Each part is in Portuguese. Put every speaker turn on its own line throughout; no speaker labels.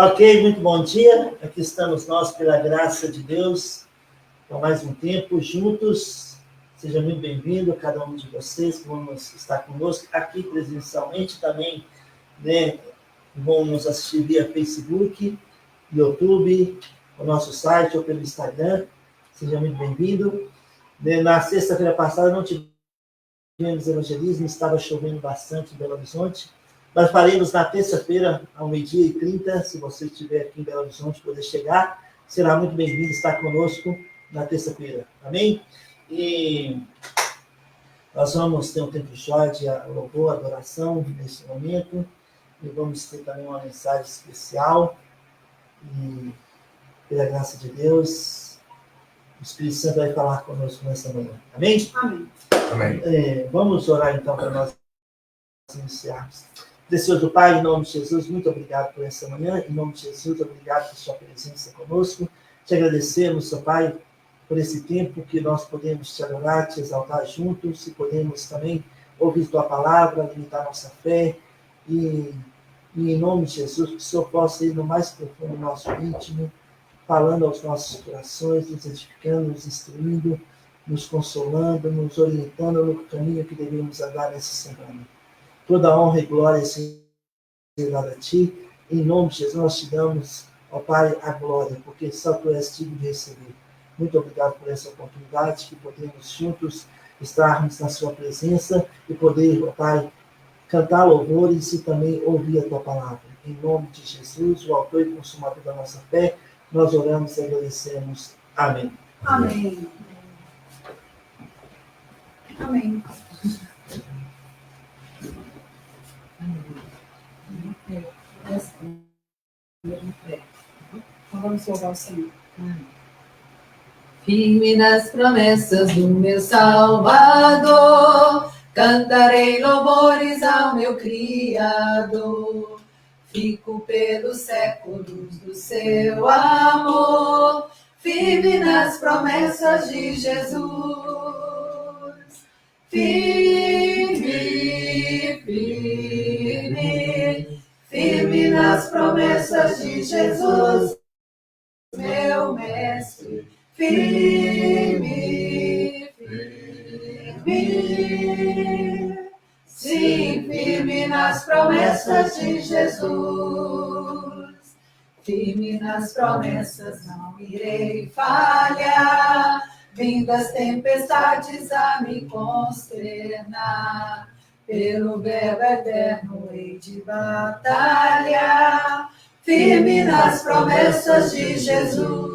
Ok, muito bom dia. Aqui estamos nós, pela graça de Deus, por mais um tempo juntos. Seja muito bem-vindo, cada um de vocês que vão estar conosco aqui presencialmente também, né? Vão nos assistir via Facebook, YouTube, o nosso site ou pelo Instagram. Seja muito bem-vindo. Na sexta-feira passada não tivemos evangelismo, estava chovendo bastante em Belo Horizonte. Nós faremos na terça-feira, ao 12h30, se você estiver aqui em Belo Horizonte, poder chegar, será muito bem-vindo estar conosco na terça-feira, amém? E nós vamos ter um tempo de louvor, adoração nesse momento, e vamos ter também uma mensagem especial, e pela graça de Deus, o Espírito Santo vai falar conosco nessa manhã, amém?
Amém.
Amém.
Vamos orar então para nós iniciarmos. Precioso Pai, em nome de Jesus, muito obrigado por essa manhã. Em nome de Jesus, obrigado por sua presença conosco. Te agradecemos, seu Pai, por esse tempo que nós podemos te adorar, te exaltar juntos, e podemos também ouvir tua palavra, alimentar nossa fé. E em nome de Jesus, que o Senhor possa ir no mais profundo do nosso íntimo, falando aos nossos corações, nos edificando, nos instruindo, nos consolando, nos orientando no caminho que devemos andar nessa semana. Toda honra e glória seja dada a Ti. Em nome de Jesus, nós te damos, ó Pai, a glória, porque só Tu és digno de receber. Muito obrigado por essa oportunidade, que podemos juntos estarmos na Sua presença e poder, ó Pai, cantar louvores e também ouvir a Tua palavra. Em nome de Jesus, o autor e consumador da nossa fé, nós oramos e agradecemos. Amém.
Amém. Amém. Então vamos louvar o Senhor.
Firme nas promessas do meu Salvador, cantarei louvores ao meu Criador. Fico pelos séculos do seu amor, firme nas promessas de Jesus. Firme, firme, firme nas promessas de Jesus, meu mestre. Firme, firme, sim, firme nas promessas de Jesus. Firme nas promessas, não irei falhar, vindas tempestades a me consternar. Pelo verbo eterno hei de batalhar, firme nas promessas de Jesus.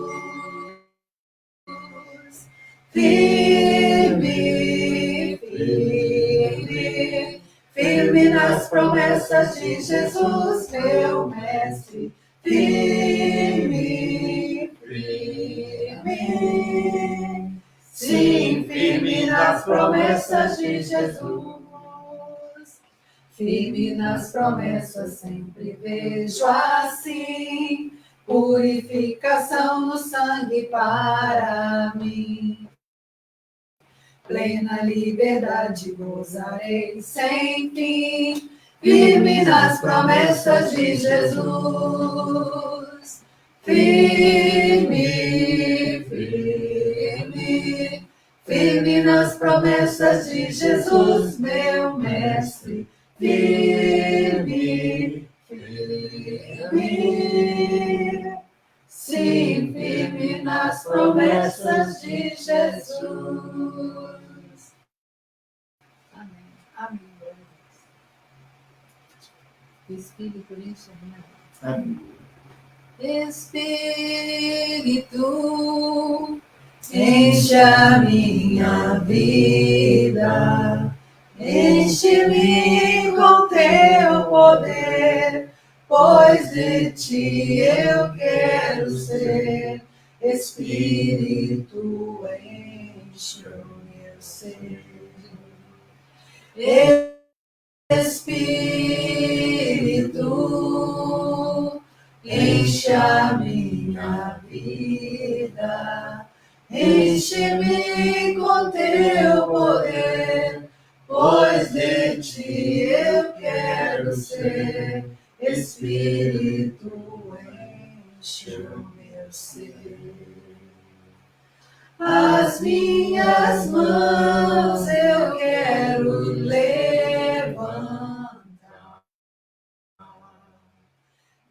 Firme, firme, firme nas promessas de Jesus, meu mestre. Firme, firme, sim, firme nas promessas de Jesus. Firme nas promessas, sempre vejo assim, purificação no sangue para mim. Plena liberdade gozarei sem fim, firme nas promessas de Jesus. Firme, firme, firme nas promessas de Jesus, meu mestre. Firme, firme, sim, firme nas promessas de Jesus. Amém. Amém. Espírito, enche a minha vida.
Amém.
Espírito, enche a minha vida. Enche-me com teu poder, pois de ti eu quero ser. Espírito, enche o meu ser. Espírito, enche a minha vida. Enche-me com teu poder, pois de ti eu quero ser. Espírito, enche o meu ser. As minhas mãos eu quero levantar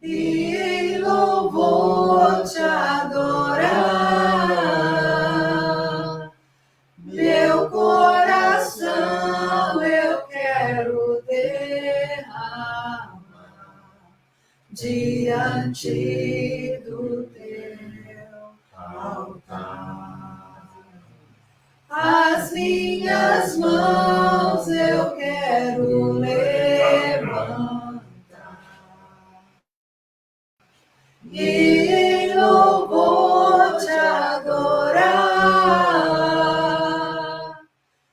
e em louvor te adorar. Meu coração eu quero derramar diante do teu altar. As minhas mãos eu quero levantar e em louvor te adorar.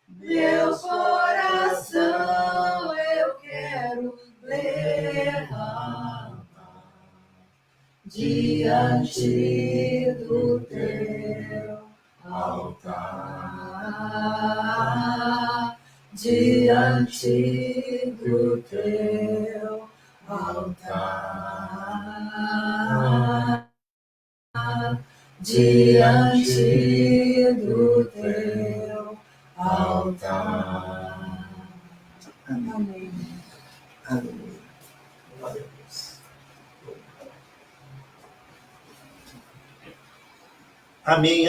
Meu coração eu quero derramar diante do teu altar, diante do teu altar, diante do teu altar. Amém.
Amém. Glória a Deus. Amém.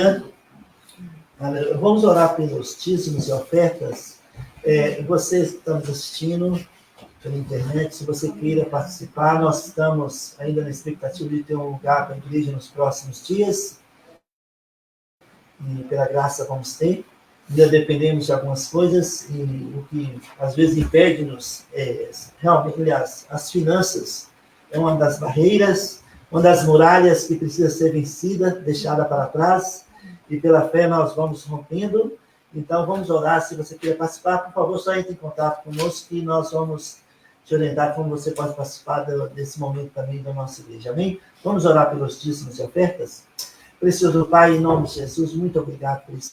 Vamos orar pelos dízimos e ofertas. Vocês que estão nos assistindo pela internet, se você queira participar, nós estamos ainda na expectativa de ter um lugar para a igreja nos próximos dias. E pela graça vamos ter. Ainda dependemos de algumas coisas e o que às vezes impede-nos realmente, aliás, as finanças é uma das barreiras, uma das muralhas que precisa ser vencida, deixada para trás, e pela fé nós vamos rompendo. Então vamos orar. Se você quiser participar, por favor, só entre em contato conosco e nós vamos te orientar como você pode participar desse momento também da nossa igreja. Amém? Vamos orar pelos dízimos e ofertas? Precioso Pai, em nome de Jesus, muito obrigado por esse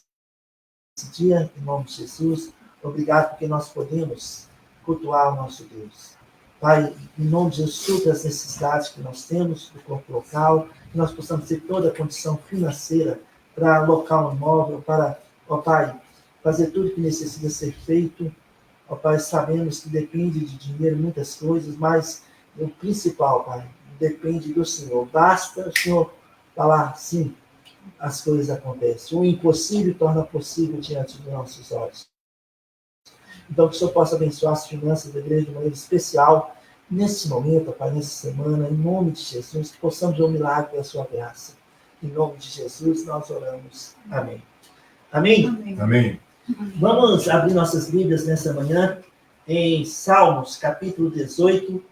dia, em nome de Jesus. Obrigado porque nós podemos cultuar o nosso Deus. Pai, em nome de Jesus, supra as necessidades que nós temos do corpo local, que nós possamos ter toda a condição financeira para alocar um imóvel, para, ó Pai, fazer tudo que necessita ser feito. Ó Pai, sabemos que depende de dinheiro, muitas coisas, mas o principal, Pai, depende do Senhor. Basta o Senhor falar sim, as coisas acontecem. O impossível torna possível diante dos nossos olhos. Então, que o Senhor possa abençoar as finanças da igreja de maneira especial, nesse momento, Pai, nessa semana, em nome de Jesus, que possamos ver um milagre da sua graça. Em nome de Jesus, nós oramos. Amém. Amém?
Amém.
Amém.
Vamos abrir nossas Bíblias nessa manhã em Salmos, capítulo 18.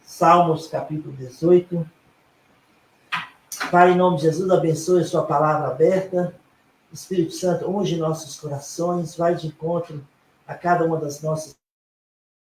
Salmos, capítulo 18. Pai, em nome de Jesus, abençoe a sua palavra aberta. Espírito Santo, unge nossos corações, vai de encontro a cada uma das nossas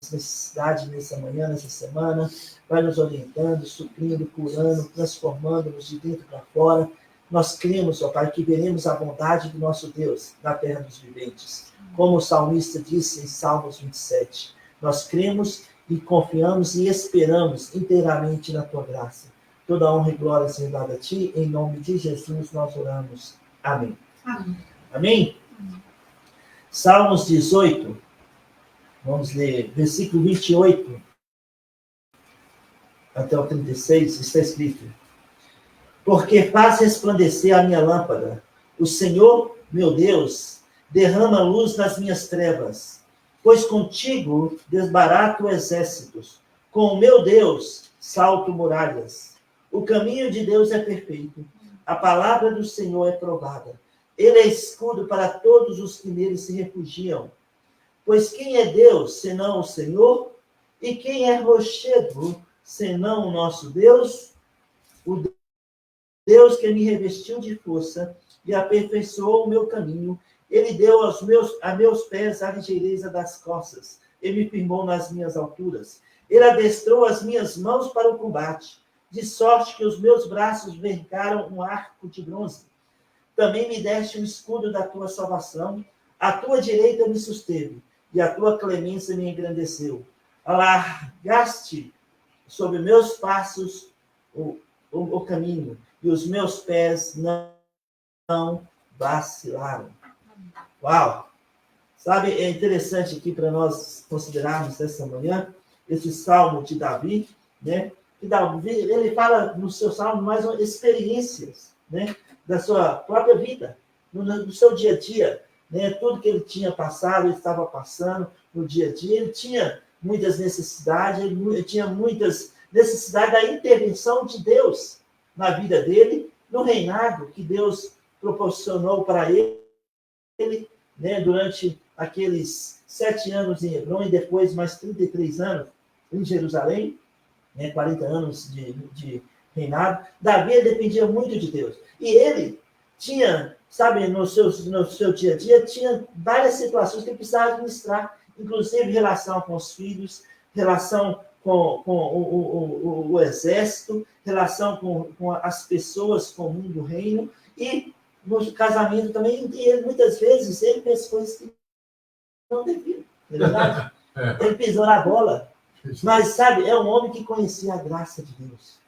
necessidades nessa manhã, nessa semana. Vai nos orientando, suprindo, curando, transformando-nos de dentro para fora. Nós cremos, ó Pai, que veremos a bondade do nosso Deus na terra dos viventes. Como o salmista disse em Salmos 27. Nós cremos e confiamos e esperamos inteiramente na tua graça. Toda honra e glória seja dada a ti. Em nome de Jesus nós oramos. Amém.
Amém.
Amém? Salmos 18. Vamos ler versículo 28 até o 36. Está escrito: porque faz resplandecer a minha lâmpada. O Senhor, meu Deus, derrama luz nas minhas trevas. Pois contigo desbarato exércitos. Com o meu Deus salto muralhas. O caminho de Deus é perfeito. A palavra do Senhor é provada. Ele é escudo para todos os que nele se refugiam. Pois quem é Deus, senão o Senhor? E quem é rochedo, senão o nosso Deus? O Deus que me revestiu de força e aperfeiçoou o meu caminho. Ele deu a meus pés a ligeireza das costas. Ele me firmou nas minhas alturas. Ele adestrou as minhas mãos para o combate, de sorte que os meus braços vergaram um arco de bronze. Também me deste um escudo da tua salvação. A tua direita me susteve, e a tua clemência me engrandeceu. Alargaste sobre meus passos o caminho, e os meus pés não vacilaram. Uau! Sabe, é interessante aqui para nós considerarmos essa manhã, esse salmo de Davi, né? Que Davi, ele fala no seu salmo mais experiências, né? Da sua própria vida, no seu dia a dia, né? Tudo que ele tinha passado, ele estava passando no dia a dia, ele tinha muitas necessidades, ele tinha muitas necessidades da intervenção de Deus na vida dele, no reinado que Deus proporcionou para ele, né, durante aqueles 7 anos em Hebron e depois mais 33 anos em Jerusalém, né, 40 anos de reinado. Davi dependia muito de Deus. E ele tinha, sabe, no seu dia a dia, tinha várias situações que ele precisava administrar, inclusive relação com os filhos, relação com o exército, relação com as pessoas comum do reino, e no casamento também, e ele, muitas vezes, ele fez coisas que não devia, não é verdade? Ele pisou na bola. Mas, sabe, é um homem que conhecia a graça de Deus.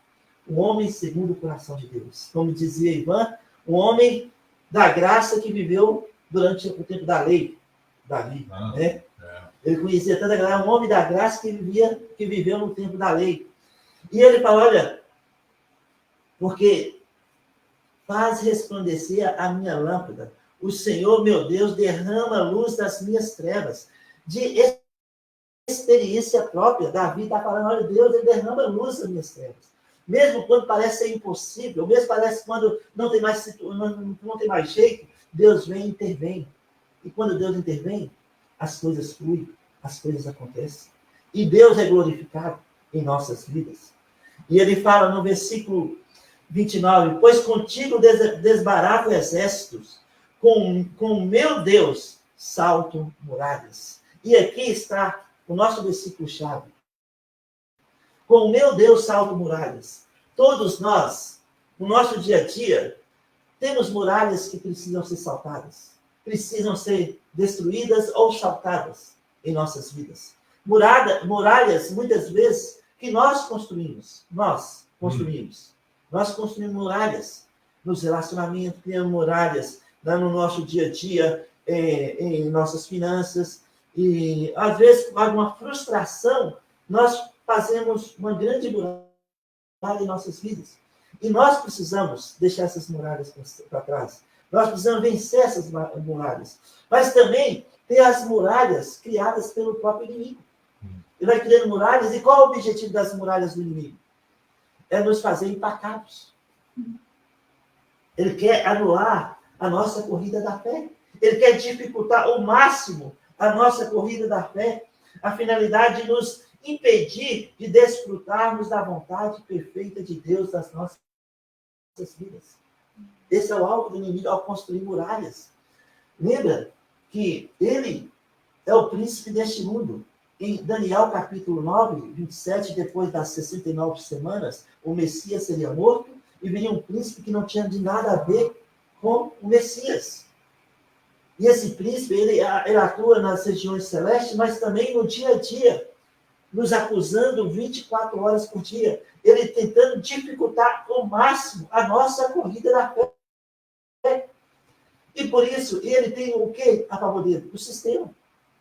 Um homem segundo o coração de Deus. Como dizia Ivan, um homem da graça que viveu durante o tempo da lei, Davi. Né? Ele conhecia tanta graça, um homem da graça que viveu no tempo da lei. E ele fala, olha, porque faz resplandecer a minha lâmpada. O Senhor, meu Deus, derrama a luz das minhas trevas. De experiência própria, Davi está falando, olha, Deus, ele derrama a luz das minhas trevas. Mesmo quando parece ser impossível, mesmo parece quando não tem mais jeito, Deus vem e intervém. E quando Deus intervém, as coisas fluem, as coisas acontecem. E Deus é glorificado em nossas vidas. E ele fala no versículo 29, pois contigo desbarato exércitos, com o meu Deus salto muralhas. E aqui está o nosso versículo-chave. Com o meu Deus salto muralhas. Todos nós, no nosso dia a dia, temos muralhas que precisam ser saltadas. Precisam ser destruídas ou saltadas em nossas vidas. Muralhas, muitas vezes, que nós construímos. Nós construímos muralhas nos relacionamentos, criamos muralhas no nosso dia a dia, em nossas finanças. E, às vezes, com alguma frustração, nós fazemos uma grande muralha em nossas vidas. E nós precisamos deixar essas muralhas para trás. Nós precisamos vencer essas muralhas. Mas também tem as muralhas criadas pelo próprio inimigo. Ele vai criando muralhas. E qual é o objetivo das muralhas do inimigo? É nos fazer empacados. Ele quer anular a nossa corrida da fé. Ele quer dificultar ao máximo a nossa corrida da fé. A finalidade de nos impedir de desfrutarmos da vontade perfeita de Deus nas nossas vidas. Esse é o alvo do inimigo ao construir muralhas. Lembra que ele é o príncipe deste mundo. Em Daniel capítulo 9, 27, depois das 69 semanas, o Messias seria morto e viria um príncipe que não tinha de nada a ver com o Messias. E esse príncipe, ele atua nas regiões celestes, mas também no dia a dia, nos acusando 24 horas por dia. Ele tentando dificultar ao máximo a nossa corrida da fé. E por isso, ele tem o quê a favor dele? O sistema.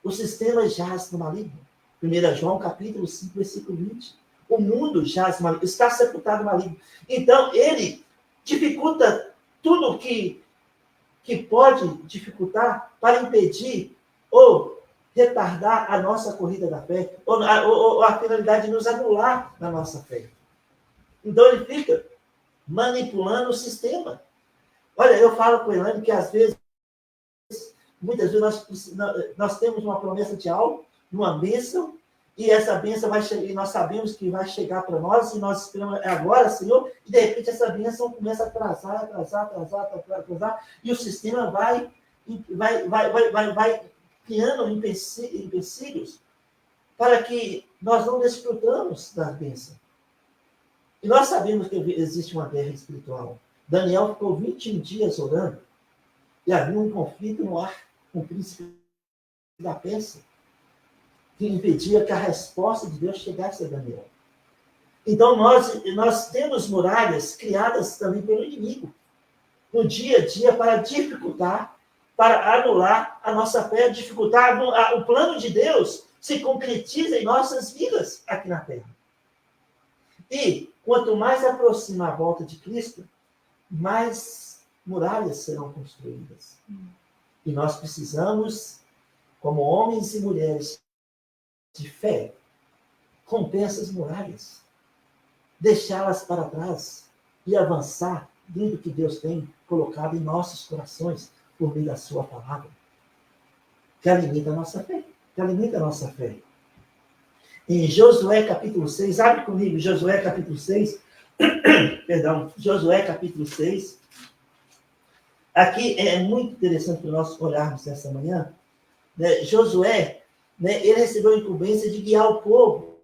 O sistema jaz no maligno. 1 João capítulo 5, versículo 20. O mundo jaz no maligno, está sepultado no maligno. Então, ele dificulta tudo que pode dificultar para impedir ou retardar a nossa corrida da fé, ou a finalidade de nos anular na nossa fé. Então, ele fica manipulando o sistema. Olha, eu falo com o Elaine que, às vezes, muitas vezes, nós temos uma promessa de algo, uma bênção, e essa bênção vai chegar, e nós sabemos que vai chegar para nós, e nós esperamos agora, Senhor, e de repente essa bênção começa a atrasar, e o sistema vai criando empecilhos para que nós não desfrutamos da bênção. E nós sabemos que existe uma guerra espiritual. Daniel ficou 21 dias orando, e havia um conflito no ar com o príncipe da Pérsia, que impedia que a resposta de Deus chegasse a Daniel. Então, nós temos muralhas criadas também pelo inimigo, no dia a dia, para dificultar, para anular a nossa fé, dificultar o plano de Deus se concretiza em nossas vidas aqui na Terra. E, quanto mais aproxima a volta de Cristo, mais muralhas serão construídas. E nós precisamos, como homens e mulheres de fé, romper essas muralhas, deixá-las para trás e avançar dentro do que Deus tem colocado em nossos corações por meio da sua palavra, que alimenta a nossa fé, que alimenta a nossa fé. Em Josué capítulo 6, abre comigo, Josué capítulo 6, perdão, Josué capítulo 6. Aqui é muito interessante para nós olharmos nessa manhã, né? Josué, né, ele recebeu a incumbência de guiar o povo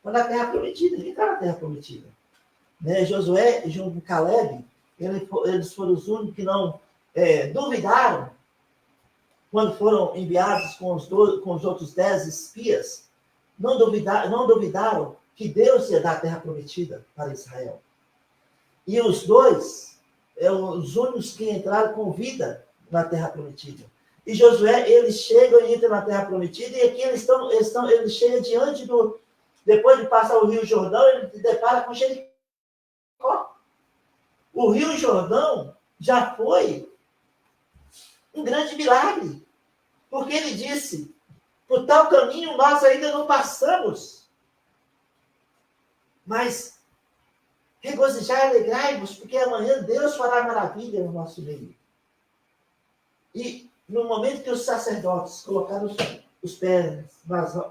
para a terra prometida. Ele está na terra prometida. Né? Josué, junto com Caleb, eles foram os únicos que não duvidaram quando foram enviados com os outros 10 espias. Não duvidaram que Deus ia dar a terra prometida para Israel. E os dois, os únicos que entraram com vida na terra prometida. E Josué, eles chegam e entram na terra prometida, e aqui eles chegam diante depois de passar o Rio Jordão, ele se depara com Jericó. O Rio Jordão já foi um grande milagre, porque ele disse, por tal caminho nós ainda não passamos, mas regozijai e alegrai-vos, porque amanhã Deus fará maravilha no nosso meio. E no momento que os sacerdotes colocaram os pés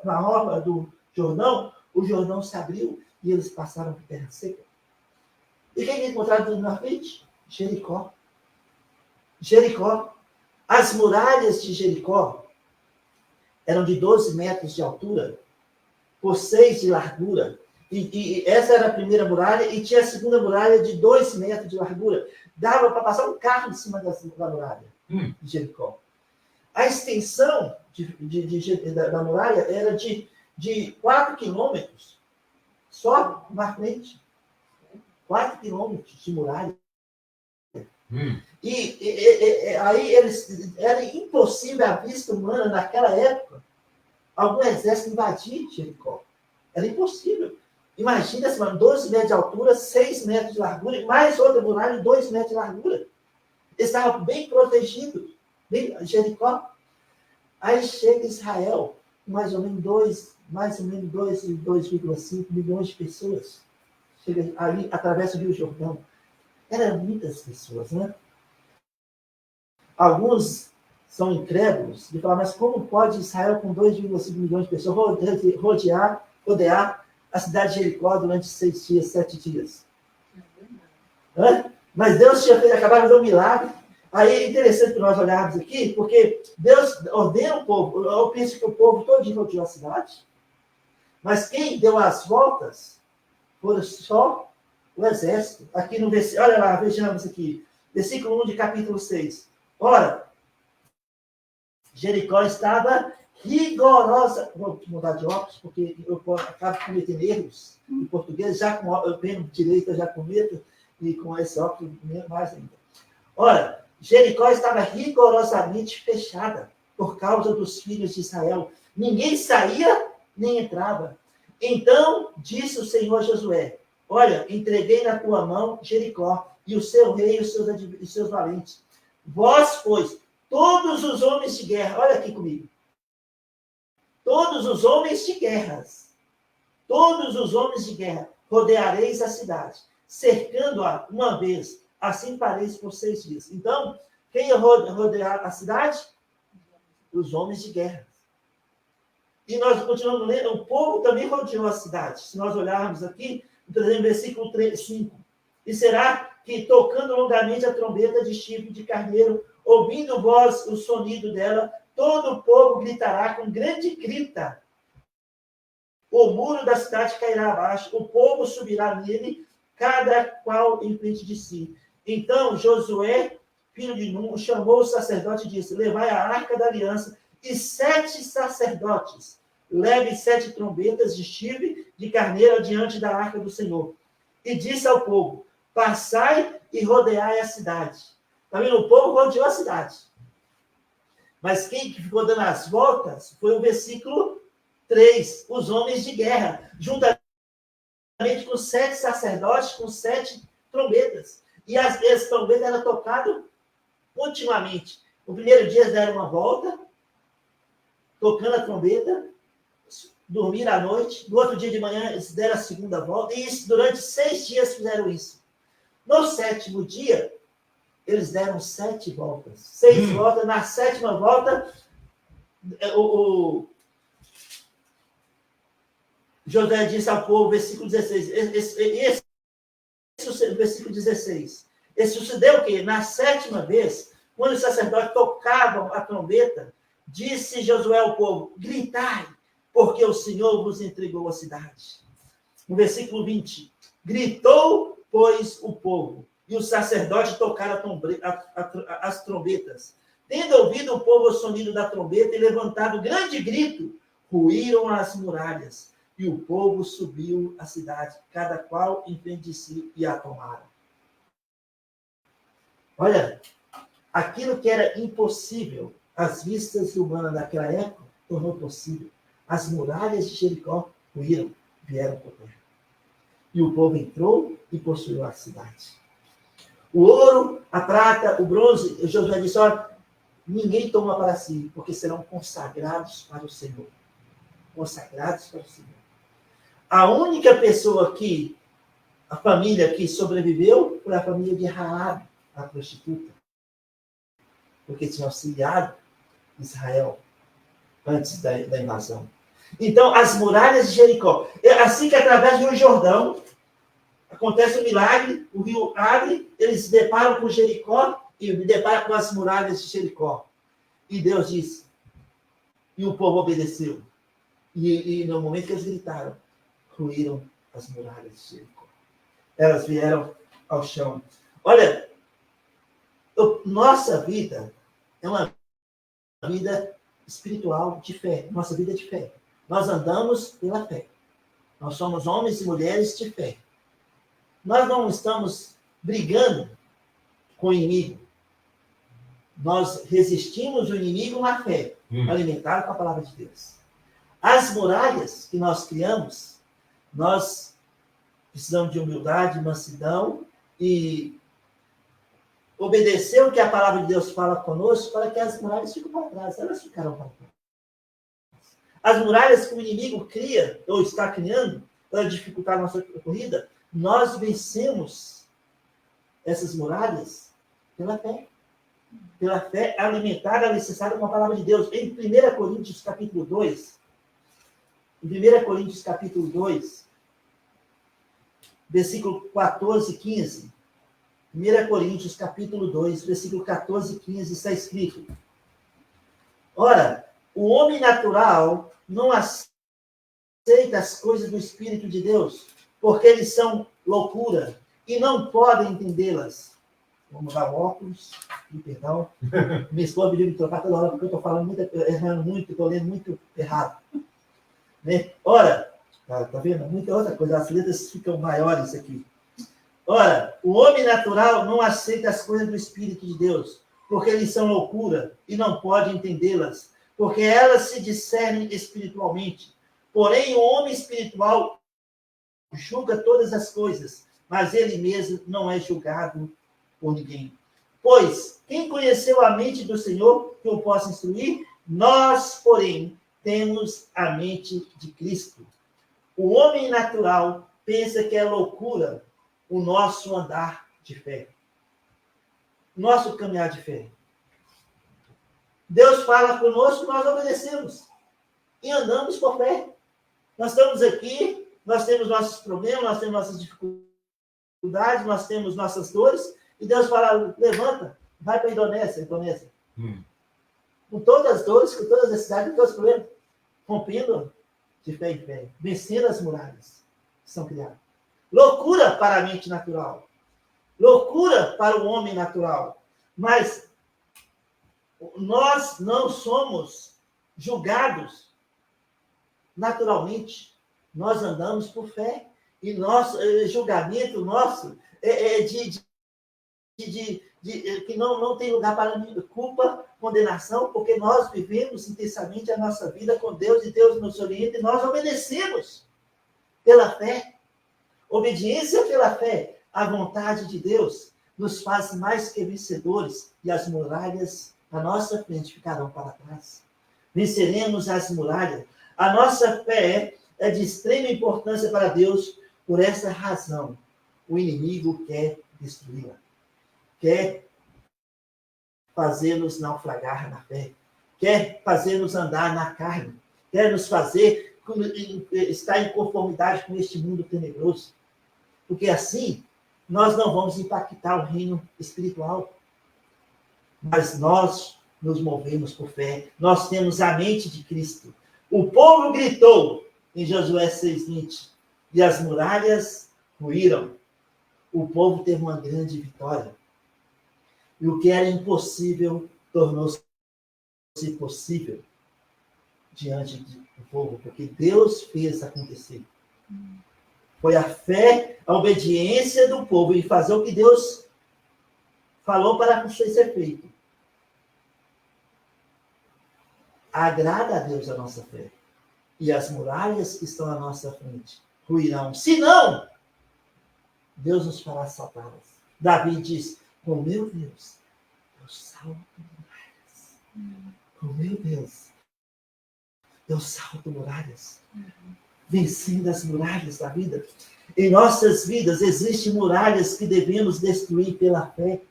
na orla do Jordão, o Jordão se abriu e eles passaram por terra seca. E quem encontraram na frente? Jericó. Jericó. As muralhas de Jericó eram de 12 metros de altura por 6 de largura. E essa era a primeira muralha, e tinha a segunda muralha de 2 metros de largura. Dava para passar um carro em cima da muralha de Jericó. A extensão da muralha era de 4 quilômetros, só na frente. 4 quilômetros de muralha. E aí era impossível à vista humana, naquela época, algum exército invadir Jericó. Era impossível. Imagina, 12 metros de altura, 6 metros de largura, e mais outra muralha de 2 metros de largura. Eles estavam bem protegidos, Jericó. Aí chega Israel, mais ou menos 2,5 milhões de pessoas. Chega ali, atravessa o Rio Jordão. Eram muitas pessoas, né? Alguns são incrédulos e falam, mas como pode Israel, com 2,5 milhões de pessoas, rodear a cidade de Jericó durante 6 dias, 7 dias? Mas Deus tinha acabado de fazer um milagre. Aí é interessante que nós olharmos aqui, porque Deus ordena o povo. Eu penso que o povo todo rodeou a cidade, mas quem deu as voltas foram só o exército. Aqui no versículo, olha lá, vejamos aqui, versículo 1 de capítulo 6. Ora, Jericó estava rigorosa. Vou mudar de óculos, porque eu acabo cometendo erros em português, já com eu pego direita, já cometo, e com esse óculos mais ainda. Ora, Jericó estava rigorosamente fechada por causa dos filhos de Israel. Ninguém saía nem entrava. Então disse o Senhor a Josué: olha, entreguei na tua mão Jericó, e o seu rei e os seus valentes. Vós, pois, todos os homens de guerra, olha aqui comigo. Todos os homens de guerras, rodeareis a cidade, cercando-a uma vez, assim fareis por 6 dias. Então, quem ia rodear a cidade? Os homens de guerra. E nós continuamos lendo, o povo também rodeou a cidade. Se nós olharmos aqui, por exemplo, versículo 5. E será que, tocando longamente a trombeta de chifre de carneiro, ouvindo voz o sonido dela, todo o povo gritará com grande grita. O muro da cidade cairá abaixo, o povo subirá nele, cada qual em frente de si. Então Josué, filho de Nun, chamou o sacerdote e disse: levai a arca da aliança, e 7 sacerdotes leve 7 trombetas de chifre de carneiro diante da arca do Senhor. E disse ao povo, passai e rodeai a cidade. Está vendo? O povo rodeou a cidade. Mas quem ficou dando as voltas foi o versículo 3, os homens de guerra, juntamente com 7 sacerdotes, com 7 trombetas. E as trombetas eram tocadas continuamente. No primeiro dia eles deram uma volta, tocando a trombeta, dormiram à noite. No outro dia de manhã eles deram a segunda volta. E isso, durante 6 dias fizeram isso. No 7º dia, eles deram 7 voltas. 6 voltas. Na 7ª volta, Josué disse ao povo, versículo 16. Versículo 16. Esse sucedeu o quê? Na 7ª vez, quando os sacerdotes tocavam a trombeta, disse Josué ao povo, gritai, porque o Senhor vos entregou a cidade. No versículo 20, gritou, pois, o povo, e os sacerdotes tocaram as trombetas. Tendo ouvido o povo o sonido da trombeta e levantado grande grito, ruíram as muralhas, e o povo subiu a cidade, cada qual em frente de si, e a tomaram. Olha, aquilo que era impossível às vistas humanas daquela época, tornou possível. As muralhas de Jericó ruíram, vieram por terra. E o povo entrou e possuiu a cidade. O ouro, a prata, o bronze, Josué disse, olha, ninguém toma para si, porque serão consagrados para o Senhor. Consagrados para o Senhor. A única pessoa que, a família que sobreviveu, foi a família de Raabe, a prostituta. Porque tinha auxiliado Israel antes da invasão. Então, as muralhas de Jericó. Assim que através do Rio Jordão, acontece um milagre, o rio abre, eles se deparam com Jericó e deparam com as muralhas de Jericó. E Deus disse, e o povo obedeceu. E no momento que eles gritaram, ruíram as muralhas de Jericó. Elas vieram ao chão. Olha, nossa vida é uma vida espiritual de fé. Nossa vida é de fé. Nós andamos pela fé. Nós somos homens e mulheres de fé. Nós não estamos brigando com o inimigo. Nós resistimos o inimigo na fé, alimentado com a palavra de Deus. As muralhas que nós criamos, nós precisamos de humildade, mansidão e obedecer o que a palavra de Deus fala conosco para que as muralhas fiquem para trás. Elas ficarão para trás. As muralhas que o inimigo cria, ou está criando, para dificultar a nossa corrida, nós vencemos essas muralhas pela fé. Pela fé alimentada, alicerçada com a palavra de Deus. Em 1 Coríntios capítulo 2, em 1 Coríntios capítulo 2, versículo 14 e 15, 1 Coríntios capítulo 2, versículo 14 e 15, está escrito, ora, o homem natural não aceita as coisas do Espírito de Deus, porque eles são loucura e não podem entendê-las. Vou mudar o óculos, perdão. Minha esposa me trocar toda hora, porque eu estou falando muito, errando muito, estou lendo muito errado. Né? Ora, tá vendo? Muita outra coisa, as letras ficam maiores aqui. Ora, o homem natural não aceita as coisas do Espírito de Deus, porque eles são loucura e não pode entendê-las, porque elas se discernem espiritualmente. Porém, o homem espiritual julga todas as coisas, mas ele mesmo não é julgado por ninguém. Pois, quem conheceu a mente do Senhor que o possa instruir? Nós, porém, temos a mente de Cristo. O homem natural pensa que é loucura o nosso andar de fé. Nosso caminhar de fé. Deus fala conosco, nós obedecemos. E andamos por fé. Nós estamos aqui, nós temos nossos problemas, nós temos nossas dificuldades, nós temos nossas dores, e Deus fala, levanta, vai para a Indonésia. Com todas as dores, com todas as necessidades, com todos os problemas, rompendo de fé em fé, vencendo as muralhas que são criadas. Loucura para a mente natural. Loucura para o homem natural. Mas nós não somos julgados naturalmente, nós andamos por fé. E nosso julgamento nosso é que não tem lugar para culpa, condenação, porque nós vivemos intensamente a nossa vida com Deus, e Deus nos orienta, e nós obedecemos pela fé. Obediência pela fé à vontade de Deus nos faz mais que vencedores, e as muralhas à nossa frente ficarão para trás. Venceremos as muralhas. A nossa fé é de extrema importância para Deus. Por essa razão, o inimigo quer destruí-la. Quer fazê-los naufragar na fé. Quer fazer-nos andar na carne. Quer nos fazer estar em conformidade com este mundo tenebroso. Porque assim, nós não vamos impactar o reino espiritual. Mas nós nos movemos por fé. Nós temos a mente de Cristo. O povo gritou em Josué 6:20. E as muralhas ruíram. O povo teve uma grande vitória. E o que era impossível tornou-se possível diante do povo, porque Deus fez acontecer. Foi a fé, a obediência do povo em fazer o que Deus falou para ser feito. Agrada a Deus a nossa fé. E as muralhas que estão à nossa frente ruirão. Se não, Deus nos fará saltá-las. Davi diz, com meu Deus, eu salto muralhas. Com meu Deus, eu salto muralhas. Vencendo as muralhas da vida. Em nossas vidas existem muralhas que devemos destruir pela fé.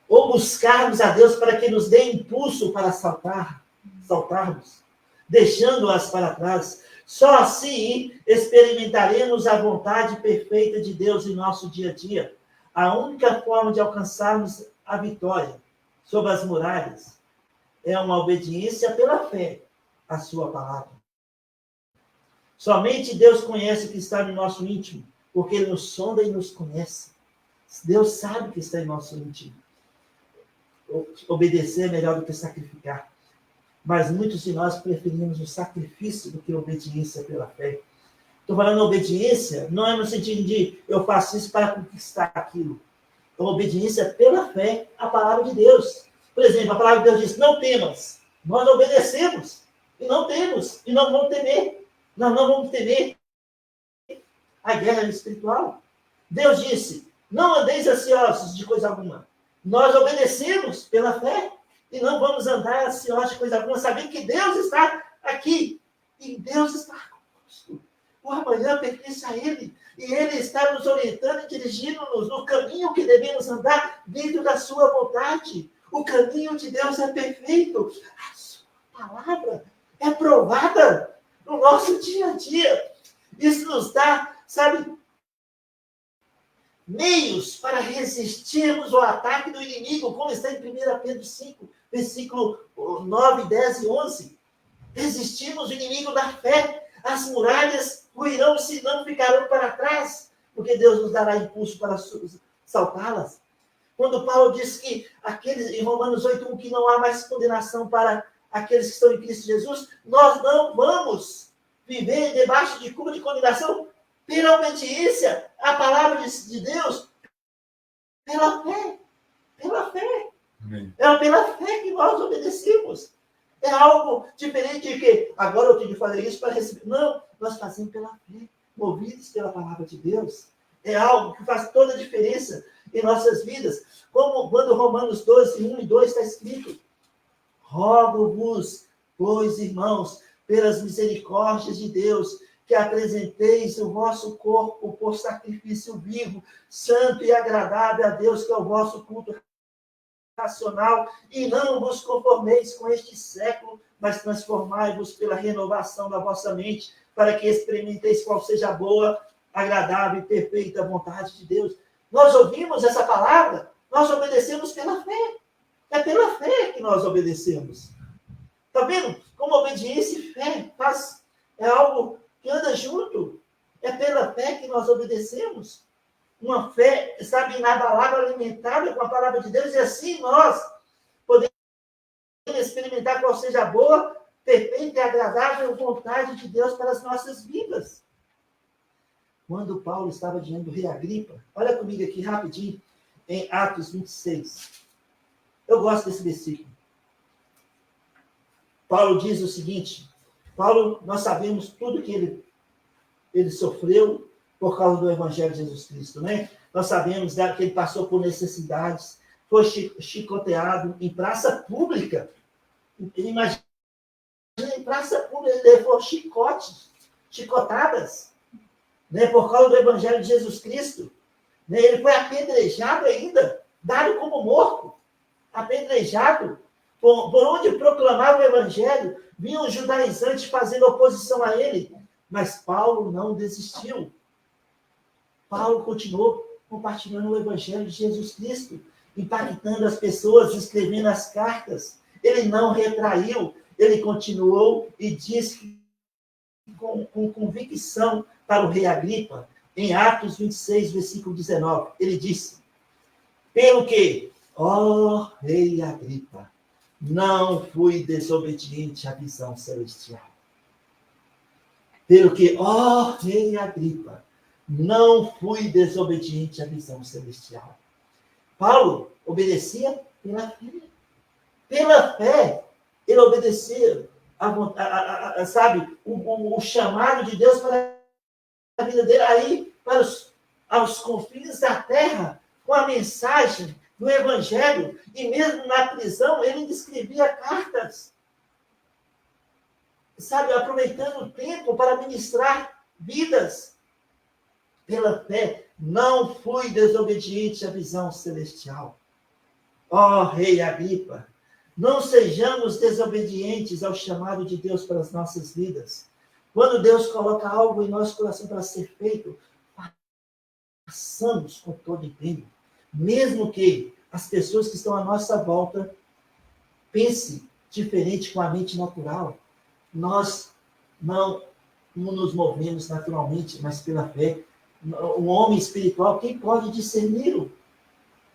Ou buscarmos a Deus para que nos dê impulso para saltarmos, deixando-as para trás. Só assim experimentaremos a vontade perfeita de Deus em nosso dia a dia. A única forma de alcançarmos a vitória sobre as muralhas é uma obediência pela fé à sua palavra. Somente Deus conhece o que está no nosso íntimo, porque Ele nos sonda e nos conhece. Deus sabe o que está em nosso íntimo. Obedecer é melhor do que sacrificar. Mas muitos de nós preferimos o sacrifício do que a obediência pela fé. Estou falando obediência, não é no sentido de eu faço isso para conquistar aquilo. A obediência pela fé à palavra de Deus. Por exemplo, a palavra de Deus diz, não temas. Nós obedecemos e não temos, e não vamos temer. Nós não vamos temer a guerra espiritual. Deus disse, não andeis ansiosos de coisa alguma. Nós obedecemos pela fé. E não vamos andar ansiosos de coisa alguma, sabendo que Deus está aqui. E Deus está conosco. O amanhã pertence a Ele. E Ele está nos orientando e dirigindo-nos no caminho que devemos andar dentro da sua vontade. O caminho de Deus é perfeito. A sua palavra é provada no nosso dia a dia. Isso nos dá, meios para resistirmos ao ataque do inimigo, como está em 1 Pedro 5, versículo 9, 10 e 11. Resistimos o inimigo da fé. As muralhas ruirão, se não ficarão para trás, porque Deus nos dará impulso para saltá-las. Quando Paulo diz que em Romanos 8:1, que não há mais condenação para aqueles que estão em Cristo Jesus, nós não vamos viver debaixo de culpa de condenação pela obediência à palavra de Deus, pela fé. Pela fé. Amém. É pela fé que nós obedecemos. É algo diferente de que agora eu tenho que fazer isso para receber. Não, nós fazemos pela fé, movidos pela palavra de Deus. É algo que faz toda a diferença em nossas vidas. Como quando Romanos 12, 1 e 2 está escrito, rogo-vos, pois, irmãos, pelas misericórdias de Deus, que apresenteis o vosso corpo por sacrifício vivo, santo e agradável a Deus, que é o vosso culto racional, e não vos conformeis com este século, mas transformai-vos pela renovação da vossa mente, para que experimenteis qual seja a boa, agradável e perfeita vontade de Deus. Nós ouvimos essa palavra, nós obedecemos pela fé. É pela fé que nós obedecemos. Está vendo? Como obediência e fé é algo que anda junto. É pela fé que nós obedecemos. Uma fé, inabalável, alimentada com a palavra de Deus, e assim nós podemos experimentar qual seja a boa, perfeita e agradável vontade de Deus para as nossas vidas. Quando Paulo estava diante do rei Agripa, olha comigo aqui rapidinho, em Atos 26. Eu gosto desse versículo. Paulo diz o seguinte, Paulo, nós sabemos tudo que ele sofreu por causa do Evangelho de Jesus Cristo, né? Nós sabemos que ele passou por necessidades, foi chicoteado em praça pública. Imagina, em praça pública, ele levou chicotadas, né, por causa do Evangelho de Jesus Cristo. Né? Ele foi apedrejado ainda, dado como morto, apedrejado, por onde proclamava o Evangelho, vinham os judaizantes fazendo oposição a ele, mas Paulo não desistiu. Paulo continuou compartilhando o Evangelho de Jesus Cristo, impactando as pessoas, escrevendo as cartas. Ele não retraiu, ele continuou e disse com convicção para o rei Agripa, em Atos 26, versículo 19, ele disse, pelo que, ó rei Agripa, não fui desobediente à visão celestial. Pelo que, ó rei Agripa, não fui desobediente à visão celestial. Paulo obedecia pela fé. Pela fé, ele obedecia sabe, o chamado de Deus para a vida dele, aí para aos confins da terra, com a mensagem do Evangelho, e mesmo na prisão, ele escrevia cartas, sabe, aproveitando o tempo para ministrar vidas. Pela fé, não fui desobediente à visão celestial. Ó rei Agripa, não sejamos desobedientes ao chamado de Deus para as nossas vidas. Quando Deus coloca algo em nosso coração para ser feito, façamos com todo empenho. Mesmo que as pessoas que estão à nossa volta pensem diferente com a mente natural. Nós não nos movemos naturalmente, mas pela fé. O homem espiritual, quem pode discerni-lo?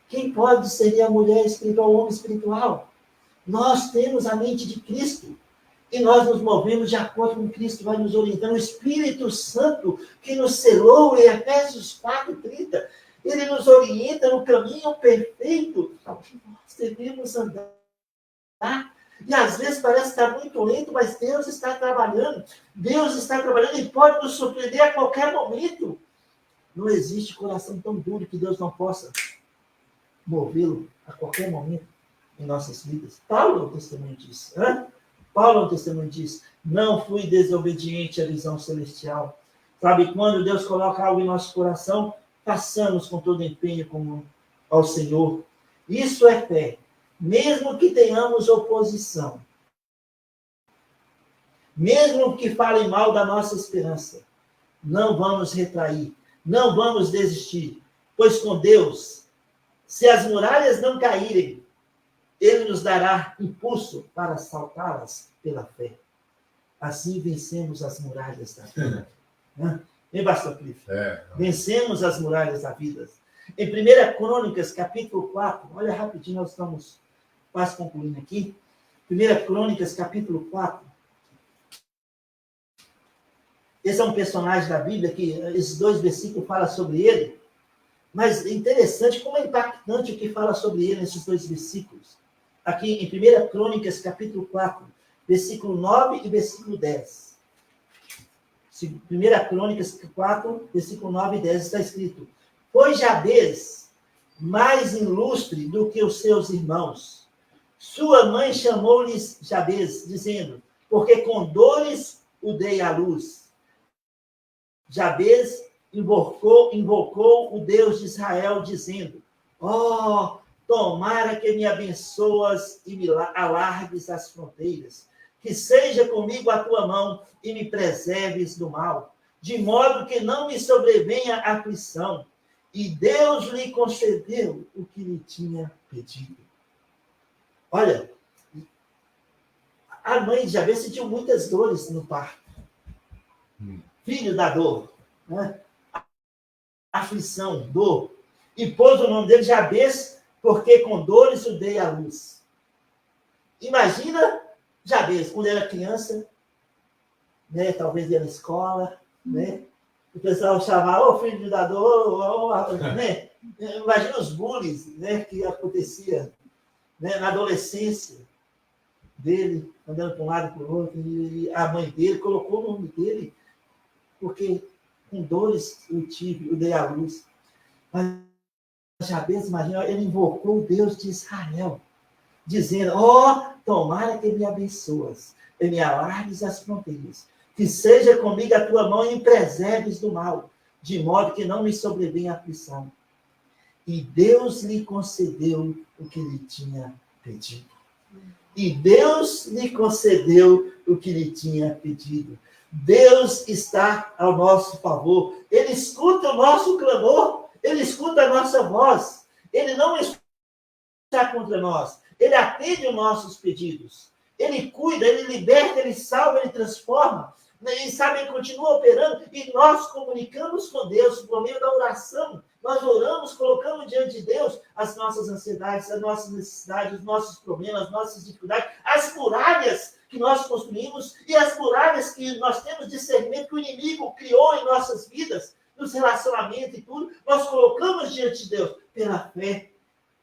Quem pode discernir a mulher espiritual, o homem espiritual? Nós temos a mente de Cristo. E nós nos movemos de acordo com Cristo vai nos orientando. O Espírito Santo que nos selou em Efésios 4:30. Ele nos orienta no caminho perfeito que nós devemos andar. E às vezes parece estar muito lento, mas Deus está trabalhando. Deus está trabalhando e pode nos surpreender a qualquer momento. Não existe coração tão duro que Deus não possa movê-lo a qualquer momento em nossas vidas. Paulo é o testemunho disso. Paulo é o testemunho disso. Não fui desobediente à visão celestial. Sabe, quando Deus coloca algo em nosso coração, façamos com todo empenho como ao Senhor. Isso é fé. Mesmo que tenhamos oposição. Mesmo que falem mal da nossa esperança. Não vamos retrair. Não vamos desistir. Pois com Deus, se as muralhas não caírem, Ele nos dará impulso para saltá-las pela fé. Assim vencemos as muralhas da vida. Vem, pastor Cliff. Vencemos as muralhas da vida. Em 1 Crônicas, capítulo 4, olha rapidinho, nós estamos quase concluindo aqui. 1 Crônicas, capítulo 4. Esse é um personagem da Bíblia que esses 2 versículos falam sobre ele. Mas é interessante como é impactante o que fala sobre ele nesses 2 versículos. Aqui em 1 Crônicas, capítulo 4, versículo 9 e versículo 10. 1 Crônicas 4, versículo 9 e 10 está escrito: foi Jabez mais ilustre do que os seus irmãos. Sua mãe chamou-lhe Jabez, dizendo, porque com dores o dei à luz. Jabez invocou o Deus de Israel, dizendo, tomara que me abençoas e me alargues as fronteiras, que seja comigo a tua mão e me preserves do mal, de modo que não me sobrevenha aflição. E Deus lhe concedeu o que lhe tinha pedido. Olha, a mãe de Jabez sentiu muitas dores no parto. Filho da dor, né? Aflição, dor. E pôs o nome dele Jabez, porque com dores o dei à luz. Imagina Jabez, quando era criança, né, talvez ia na escola, né, o pessoal chamava, ô filho de dador, né? Imagina os bullies, né, que acontecia, né, na adolescência dele, andando para um lado e para o outro, e a mãe dele colocou o nome dele, porque com dores eu dei à luz. Mas Jabez, imagina, ele invocou o Deus de Israel, dizendo, tomara que me abençoas, e me alargues as fronteiras, que seja comigo a tua mão e me preserves do mal, de modo que não me sobrevenha aflição. E Deus lhe concedeu o que lhe tinha pedido. E Deus lhe concedeu o que lhe tinha pedido. Deus está ao nosso favor. Ele escuta o nosso clamor. Ele escuta a nossa voz. Ele não está contra nós. Ele atende os nossos pedidos. Ele cuida, ele liberta, ele salva, ele transforma. E sabe, ele continua operando. E nós comunicamos com Deus por meio da oração. Nós oramos, colocamos diante de Deus as nossas ansiedades, as nossas necessidades, os nossos problemas, as nossas dificuldades, as muralhas que nós construímos e as muralhas que nós temos discernimento que o inimigo criou em nossas vidas, nos relacionamentos e tudo. Nós colocamos diante de Deus pela fé.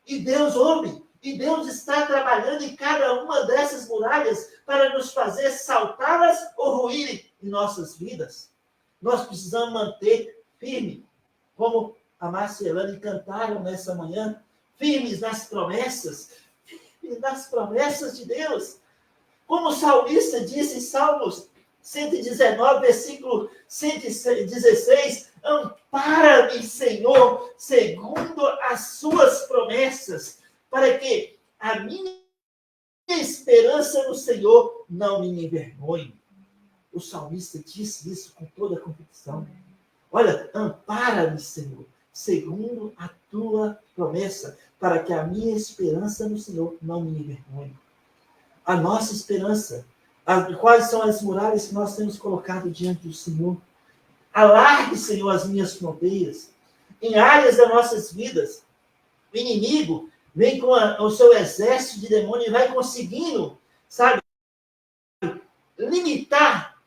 E Deus ouve. E Deus está trabalhando em cada uma dessas muralhas para nos fazer saltá-las ou ruírem em nossas vidas. Nós precisamos manter firme, como a Marcelane cantaram nessa manhã, firmes nas promessas de Deus. Como o salmista disse em Salmos 119, versículo 116, ampara-me, Senhor, segundo as suas promessas, para que a minha esperança no Senhor não me envergonhe. O salmista disse isso com toda a convicção. Olha, ampara-me, Senhor, segundo a tua promessa, para que a minha esperança no Senhor não me envergonhe. A nossa esperança, quais são as muralhas que nós temos colocado diante do Senhor? Alargue, Senhor, as minhas fronteiras. Em áreas das nossas vidas, o inimigo vem com o seu exército de demônio e vai conseguindo, sabe, limitar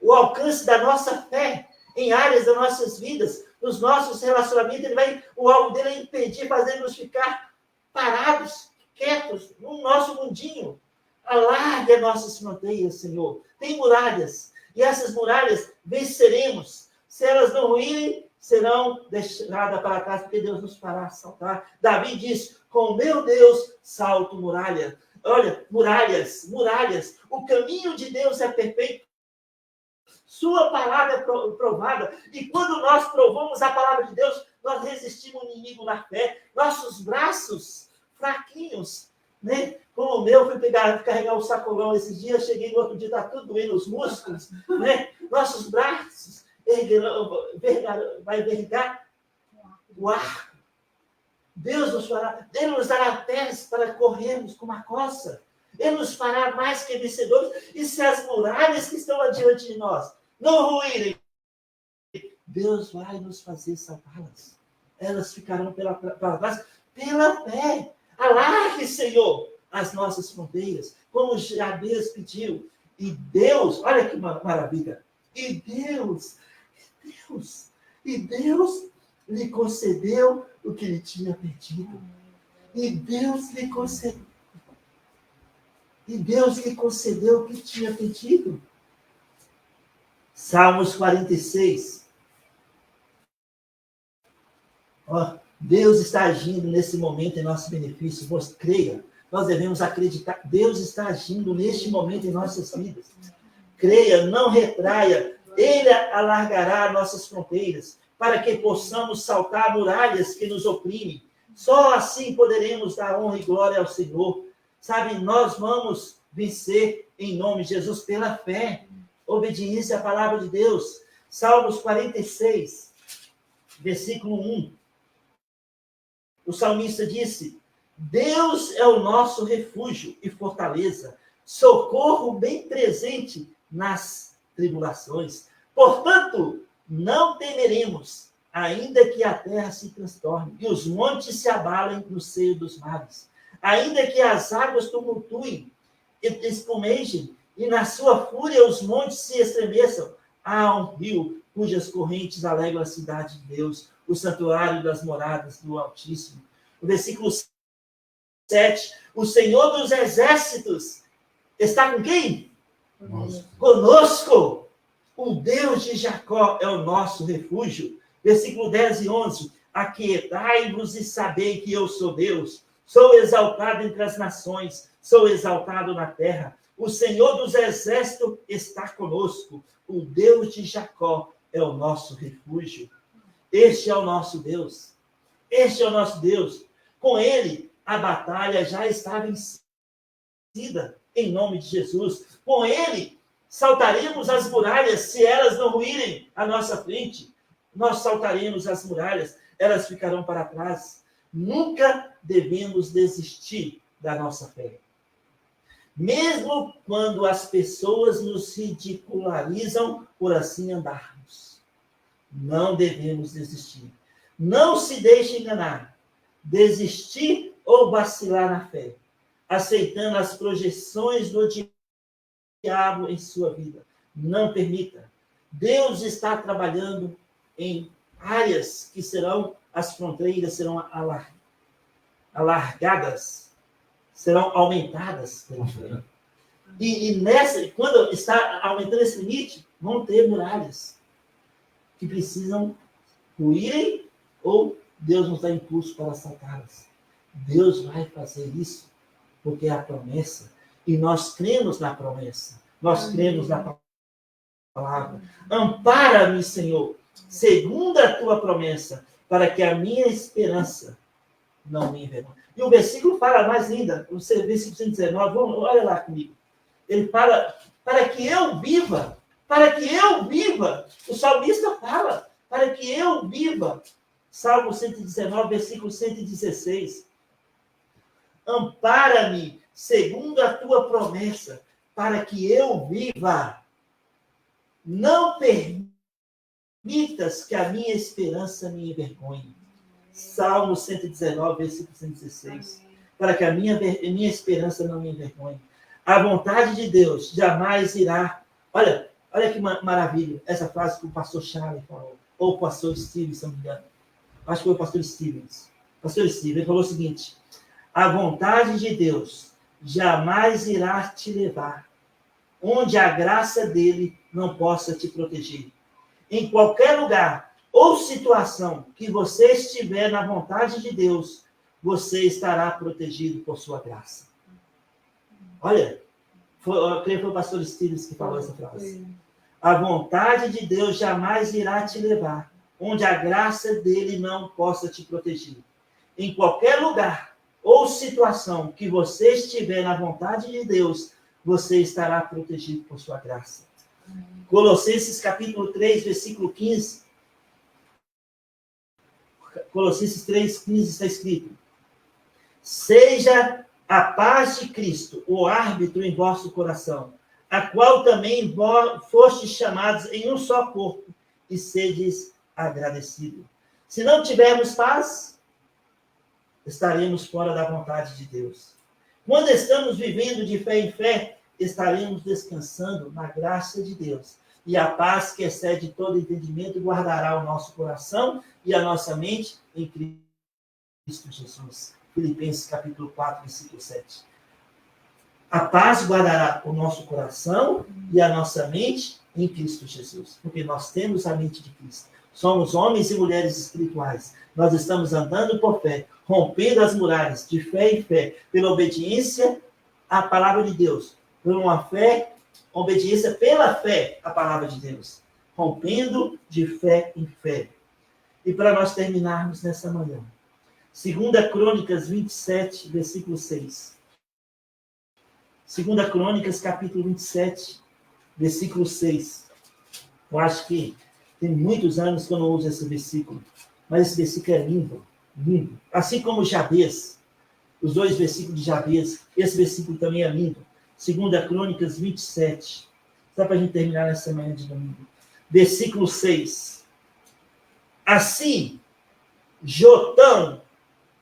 o alcance da nossa fé em áreas das nossas vidas, nos nossos relacionamentos. O alvo dele é impedir, fazer-nos ficar parados, quietos, no nosso mundinho. Alargue as nossas fronteiras, Senhor. Tem muralhas, e essas muralhas venceremos. Se elas não ruírem, serão deixadas para trás, porque Deus nos fará saltar. Davi diz, com o meu Deus, salto muralha. Olha, muralhas. O caminho de Deus é perfeito. Sua palavra é provada. E quando nós provamos a palavra de Deus, nós resistimos o inimigo na fé. Nossos braços fraquinhos, né? Como o meu, fui carregar o sacolão esses dias, cheguei no outro dia, está tudo doendo os músculos, né? Nossos braços vai vergar o arco. Deus nos fará, Ele nos dará pés para corrermos com uma coça. Ele nos fará mais que vencedores. E se as muralhas que estão adiante de nós não ruírem, Deus vai nos fazer saltá-las. Elas ficarão para trás pela fé. Alargue, Senhor, as nossas fronteiras, como Jabez pediu. E Deus, olha que maravilha, e Deus lhe concedeu o que lhe tinha pedido. E Deus lhe concedeu o que tinha pedido. Salmos 46. Deus está agindo nesse momento em nosso benefício. Você creia. Nós devemos acreditar. Deus está agindo neste momento em nossas vidas. Creia, não retraia. Ele alargará nossas fronteiras para que possamos saltar muralhas que nos oprimem. Só assim poderemos dar honra e glória ao Senhor. Sabe, nós vamos vencer em nome de Jesus pela fé. Obediência à palavra de Deus. Salmos 46, versículo 1. O salmista disse, Deus é o nosso refúgio e fortaleza, socorro bem presente nas tribulações. Portanto, não temeremos, ainda que a terra se transtorne e os montes se abalem no seio dos mares, ainda que as águas tumultuem espumejem, e na sua fúria os montes se estremeçam. Há um rio cujas correntes alegram a cidade de Deus, o santuário das moradas do Altíssimo. O versículo 7, o Senhor dos exércitos está com quem? Conosco. O Deus de Jacó é o nosso refúgio. Versículo 10 e 11, aquietai-vos e sabei que eu sou Deus. Sou exaltado entre as nações, sou exaltado na terra. O Senhor dos exércitos está conosco. O Deus de Jacó é o nosso refúgio. Este é o nosso Deus. Este é o nosso Deus. Com ele, a batalha já está vencida, em nome de Jesus. Com ele, saltaremos as muralhas, se elas não ruírem à nossa frente. Nós saltaremos as muralhas, elas ficarão para trás. Nunca devemos desistir da nossa fé. Mesmo quando as pessoas nos ridicularizam por assim andarmos. Não devemos desistir. Não se deixe enganar. Desistir ou vacilar na fé, aceitando as projeções do diabo em sua vida. Não permita. Deus está trabalhando em áreas que serão, as fronteiras serão alargadas, serão aumentadas pela fé. E nessa, quando está aumentando esse limite, vão ter muralhas que precisam ruírem ou Deus nos dá impulso para saltá-las. Deus vai fazer isso porque é a promessa. E nós cremos na promessa. Nós cremos na palavra. Ampara-me, Senhor, segundo a tua promessa, para que a minha esperança não me envergonhe. E o versículo fala mais linda, o versículo 119, olha lá comigo. Ele fala, para que eu viva, o salmista fala, para que eu viva. Salmo 119, versículo 116. Ampara-me, segundo a tua promessa, para que eu viva. Não permitas que a minha esperança me envergonhe. Salmo 119, versículo 116. Para que a minha esperança não me envergonhe. A vontade de Deus jamais irá... Olha que maravilha essa frase que o pastor Charlie falou. Ou o pastor Steve, se não me engano. Acho que foi o pastor Stevens. Pastor Stevens, ele falou o seguinte: a vontade de Deus jamais irá te levar onde a graça dele não possa te proteger. Em qualquer lugar ou situação que você estiver na vontade de Deus, você estará protegido por sua graça. Olha, eu creio que foi o pastor Stevens que falou essa frase. A vontade de Deus jamais irá te levar onde a graça dele não possa te proteger. Em qualquer lugar ou situação que você estiver na vontade de Deus, você estará protegido por sua graça. Colossenses capítulo 3, versículo 15. Colossenses 3, 15 está escrito: seja a paz de Cristo o árbitro em vosso coração, a qual também fostes chamados em um só corpo, e sedes agradecidos. Se não tivermos paz, estaremos fora da vontade de Deus. Quando estamos vivendo de fé em fé, estaremos descansando na graça de Deus. E a paz que excede todo entendimento guardará o nosso coração e a nossa mente em Cristo Jesus. Filipenses capítulo 4, versículo 7. A paz guardará o nosso coração e a nossa mente em Cristo Jesus. Porque nós temos a mente de Cristo. Somos homens e mulheres espirituais. Nós estamos andando por fé, rompendo as muralhas de fé em fé, pela obediência à palavra de Deus. Por uma fé, obediência pela fé à palavra de Deus. Rompendo de fé em fé. E para nós terminarmos nessa manhã, 2 Crônicas 27, versículo 6. 2 Crônicas, capítulo 27, versículo 6. Eu acho que tem muitos anos que eu não uso esse versículo, mas esse versículo é lindo, lindo. Assim como Jabez, os dois versículos de Jabez, esse versículo também é lindo. 2 Crônicas 27. Só para a gente terminar nessa manhã de domingo. Versículo 6. Assim, Jotão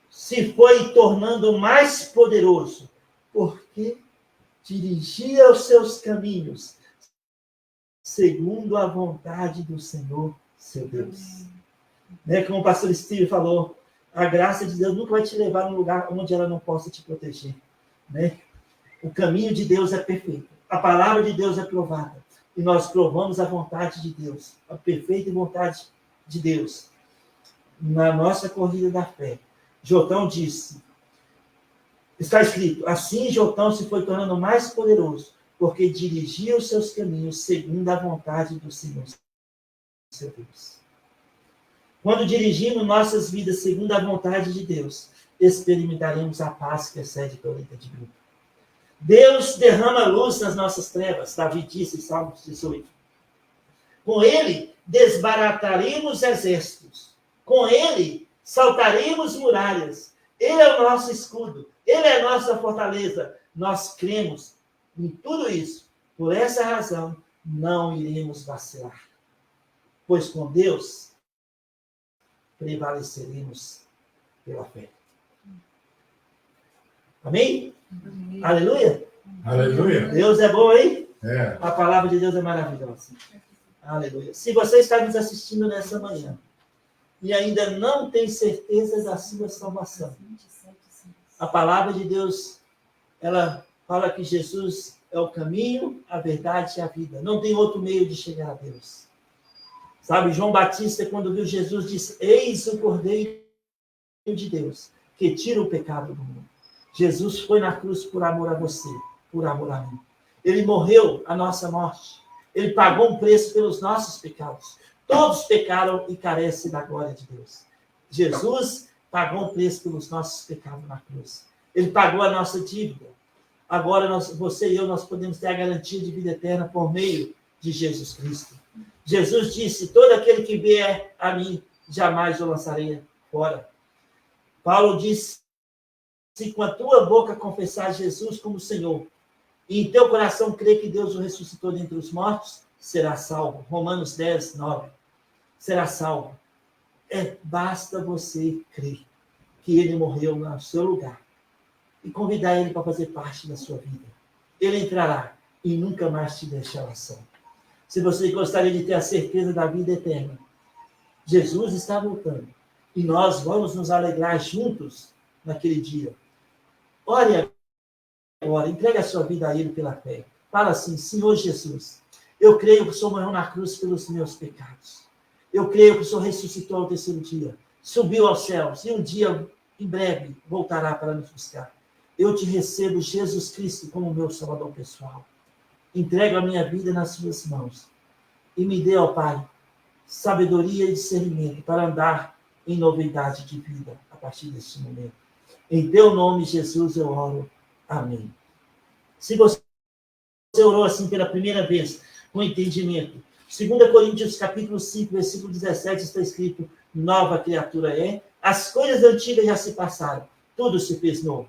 se foi tornando mais poderoso. Por quê? dirigia os seus caminhos segundo a vontade do Senhor, seu Deus. Né? Como o pastor Steve falou, a graça de Deus nunca vai te levar a um lugar onde ela não possa te proteger. Né? O caminho de Deus é perfeito. A palavra de Deus é provada. E nós provamos a vontade de Deus, a perfeita vontade de Deus, na nossa corrida da fé. Jotão disse, está escrito, assim Jotão se foi tornando mais poderoso, porque dirigia os seus caminhos segundo a vontade do Senhor, seu Deus. Quando dirigimos nossas vidas segundo a vontade de Deus, experimentaremos a paz que excede todo entendimento. Deus derrama luz nas nossas trevas, Davi disse em Salmos 18. Com ele desbarataremos exércitos. Com ele saltaremos muralhas. Ele é o nosso escudo. Ele é a nossa fortaleza. Nós cremos em tudo isso. Por essa razão, não iremos vacilar. Pois com Deus prevaleceremos pela fé. Amém? Amém. Aleluia?
Aleluia.
Deus é bom, hein?
É.
A palavra de Deus é maravilhosa. Aleluia. Se você está nos assistindo nessa manhã e ainda não tem certeza da sua salvação, a palavra de Deus, ela fala que Jesus é o caminho, a verdade e a vida. Não tem outro meio de chegar a Deus. Sabe, João Batista, quando viu Jesus, disse, eis o Cordeiro de Deus, que tira o pecado do mundo. Jesus foi na cruz por amor a você, por amor a mim. Ele morreu a nossa morte. Ele pagou um preço pelos nossos pecados. Todos pecaram e carecem da glória de Deus. Jesus pagou um preço pelos nossos pecados na cruz. Ele pagou a nossa dívida. Agora, você e eu, nós podemos ter a garantia de vida eterna por meio de Jesus Cristo. Jesus disse, todo aquele que vier a mim, jamais o lançarei fora. Paulo disse, se com a tua boca confessar Jesus como Senhor, e em teu coração crer que Deus o ressuscitou dentre os mortos, será salvo. Romanos 10, 9. Será salvo. Basta você crer que ele morreu no seu lugar e convidar ele para fazer parte da sua vida. Ele entrará e nunca mais te deixará só. Se você gostaria de ter a certeza da vida eterna, Jesus está voltando e nós vamos nos alegrar juntos naquele dia. Ore agora, entregue a sua vida a Ele pela fé. Fala assim, Senhor Jesus, eu creio que o Senhor morreu na cruz pelos meus pecados. Eu creio que o Senhor ressuscitou ao terceiro dia, subiu aos céus e um dia, em breve, voltará para nos buscar. Eu te recebo, Jesus Cristo, como meu Salvador pessoal. Entrego a minha vida nas suas mãos e me dê, ó Pai, sabedoria e discernimento para andar em novidade de vida a partir deste momento. Em teu nome, Jesus, eu oro. Amém. Se você orou assim pela primeira vez, com entendimento, 2 Coríntios capítulo 5, versículo 17, está escrito, nova criatura é, as coisas antigas já se passaram, tudo se fez novo.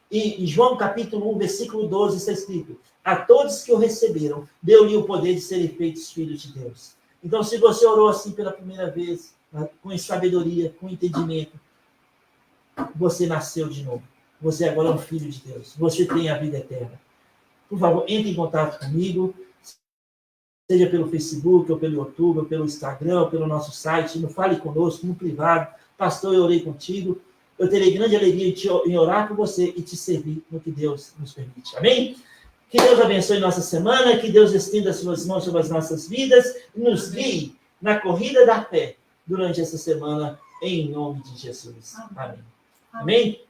E em João capítulo 1, versículo 12, está escrito, a todos que o receberam, deu-lhe o poder de serem feitos filhos de Deus. Então, se você orou assim pela primeira vez, com sabedoria, com entendimento, você nasceu de novo. Você agora é um filho de Deus. Você tem a vida eterna. Por favor, entre em contato comigo, seja pelo Facebook, ou pelo YouTube, ou pelo Instagram, ou pelo nosso site. Não fale conosco, no privado. Pastor, eu orei contigo. Eu terei grande alegria em orar por você e te servir no que Deus nos permite. Amém? Que Deus abençoe nossa semana, que Deus estenda as suas mãos sobre as nossas vidas e nos guie na corrida da fé durante essa semana, em nome de Jesus. Amém. Amém?